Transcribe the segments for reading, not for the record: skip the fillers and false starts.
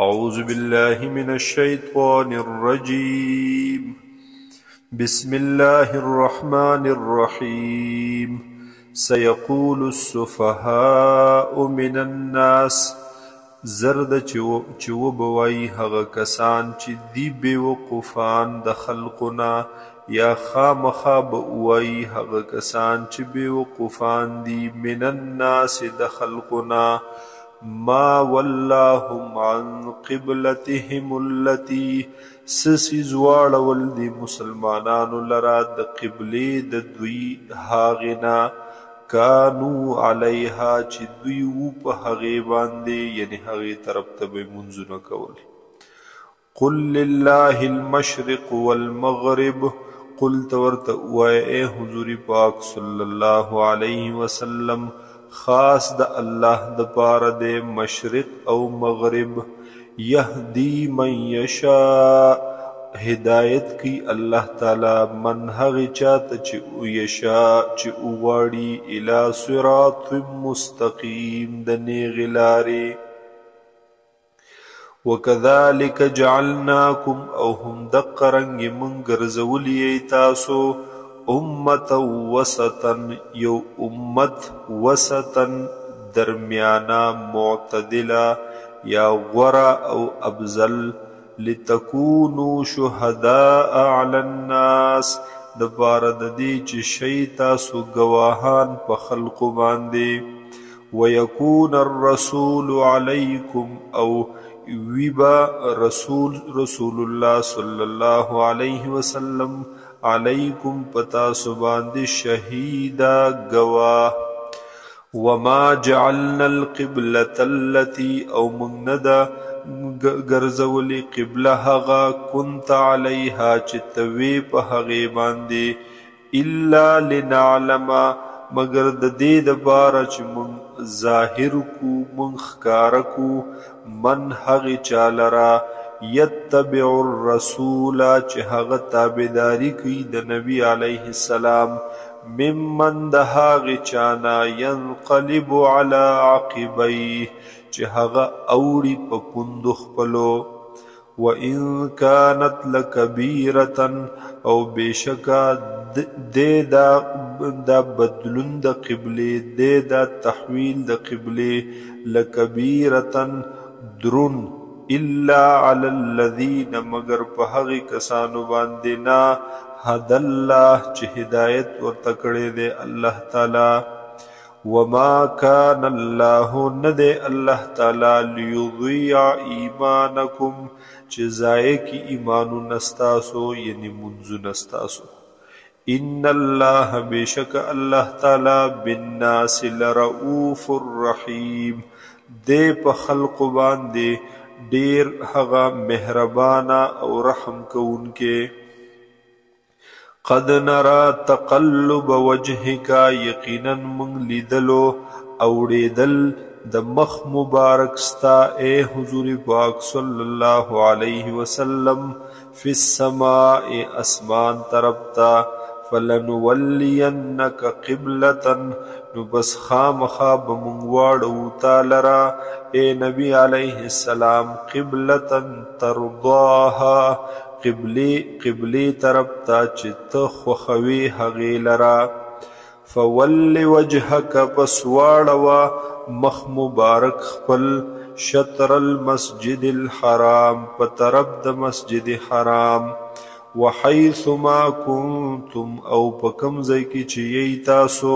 أعوذ بالله من الشيطان الرجيم. بسم الله الرحمن الرحيم. سيقول السفهاء من الناس زرد چو بوي هغه کسان چې دی بیوقفان د خلقنا یا خامخا بوي هغه کسان چې بیوقفان دی من الناس د خلقنا ما واللهم عن قبلتهم التي سسی زواړول دی مسلمانانو لرا د قبلې د دوی هاغنا کانو علیها چې دوی و په هغې باندې یعنی هغې طرف ته به منځونه کول. قل لله المشرق والمغرب قل تورته ووایه ای حضور پاک صلی الله علیه وسلم خاص د الله د پاره د مشرق او مغرب. یهدی من یشاء هدایت کی الله تعالی من هغه چاته چې یشاء چې وغواړي الی صراط مستقیم د نیغې لارې. وکذلک جعلناکم او هم دقه رنګې موږ ګرځولي تاسو امتا وسطا یو امت وسطا درمیانا معتدلا یا غورا او ابزل لتکونو شهداء علی الناس د پاره د دې چې شئ تاسو ګواهان په خلقو باندې. ویکون الرسول علیکم او ویبا رسول الله صلی الله علیه وسلم علیکم پتا سباند شهیدا گواه. وما جعلنا القبلة التي او مندا گرزولی قبله هغا کنت علیها چتوی په هغې باندې الا لنعلم مگر د دې د باره چې من ظاهر کو من ښکاره کو من هغې چالرا یتبع الرسول چې هغه تابعداري کوي د نبی علیه السلام ممن د هغې چانا ینقلب علی عقبیه چې هغه اوړي په پوندو خپلو. وان کانت لکبیرة او بېشکه دی دا بدلون د قبلې دی دا تحویل د قبلې لکبیرة درون الا علی الذین مگر په هغې کسانو باندې نه هدى الله چې هدایت ورته کړی دی الله تعالی. وما کان الله نه دی الله تعالی لیضیع ایمانکم چې ضایع کي ایمانونه ستاسو یعنی منځونه ستاسو. ان الله بېشکه الله تعالی بالناس لرؤوف الرحیم دی په خلقو باندې ډیر هغه مهربانه او رحم کوونکې. قد نرى تقلب وجهك یقینا من لیدلو اوریدل د مخ مبارک ستا اے حضور پاک صلی الله علیه وسلم فی السماء اسمان طرف تا فلنولینک قبلة نو بس خامخا بمونږ تا لرا اے نبی علیہ السلام قبلة ترضاها قبلی طرف تا چې ته خوښوي هغې لرا. فول وجهک پس واړوه مخ مبارک خپل شطر المسجد الحرام په طرف د مسجد حرام. وحیثما کنتم او په کوم ځای کې چې یی تاسو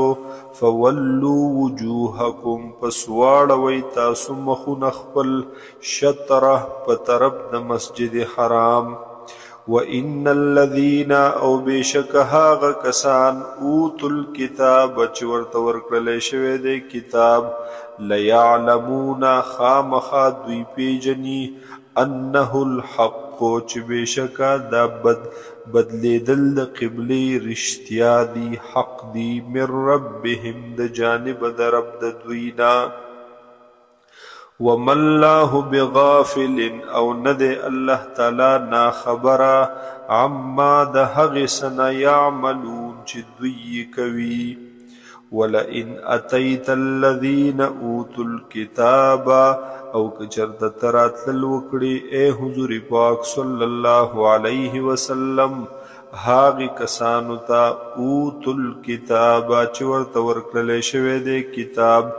فولوا وجوهکم پس واړوئ تاسو مخونه خپل شطره په طرف د مسجد حرام. وان الذین او بېشک هغه کسان اوتوا الکتاب چې ورته ورکړلی شوی دی کتاب لیعلمون خامخا دوی پیژني انه الحق چې بېشکه دا بدلیدل د قبلې رښتیا دي حق دي من ربهم د جانب د رب د دوی نه. وما الله بغافل او ندی الله تعالی ناخبره عما د هغې څه نه یعملون چې دوی کوي. ولئن اتیت الذین اوتوا الکتاب او کچرت تراتل وکړي اے حضور پاک صلی الله علیه وسلم هاغی کسانو تا اوتوا الکتاب چې ورته ورکړل شوی دی کتاب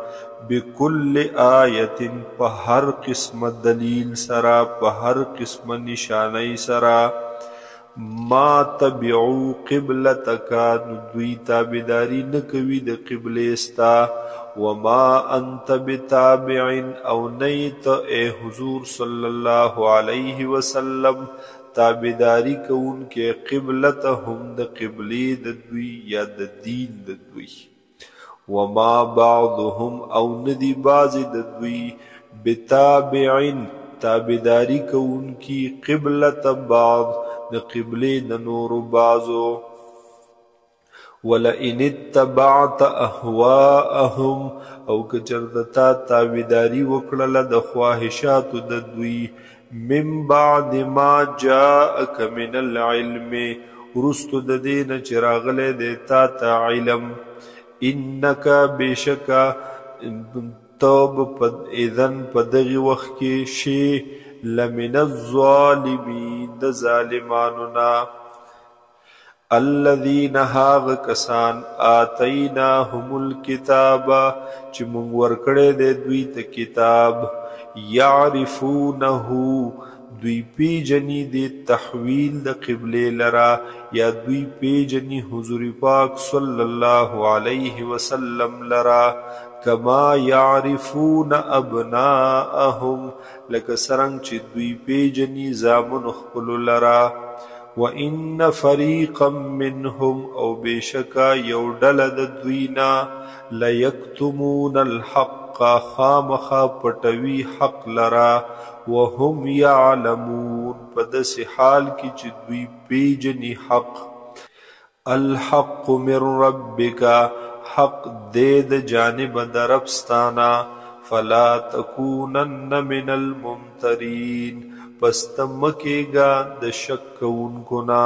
بكل آیت په هر قسم دلیل سرا په هر قسم نشانی سرا ما تبعو قبلتک دوی تابداری نکوی د قبله استا وما انت بتابع او نیت اے حضور صلی اللہ علیہ وسلم تابداری کون کے قبلتهم د قبلی د دوی یا د دین د دوی وما بعضهم او ندی بازی د دوی بتابعین تابداری کون کی قبلت بعض د قبلی د نور بازو ولئن اتبعت اهواءهم او کچردتا تابداری وکړه د خواهشات د دوی من بعد ما جاءك من العلم رست د دین چراغله دیتا تا علم انک بشکا توب پد اذن پدغی وقت کی شی لمن الظالمین د ظالماننا الذین هاغ کسان آتیناهم الکتاب چې مونږ ورکړې د دوی ته کتاب یعرفونه دوی پیجنی دی تحویل د قبله لرا یا دوی پیجنی حضور پاک صلی اللہ علیہ وسلم لرا کما یعرفون ابناءهم لکه سرنگ چی دوی پیجنی زامن خپل لرا وَإِنَّ فَرِيقًا مِّنْهُمْ او بیشکا یو ډله د دوینا لَيَكْتُمُونَ الْحَقَّ خامخا پټوي حق لرا وهم يعلمون پدس حال کی چې دوی پیجنی حق الحق من ربک حق دید جانب دربستانا فلا تکونن من الممترین پس تمکے گا د شک کونکو نا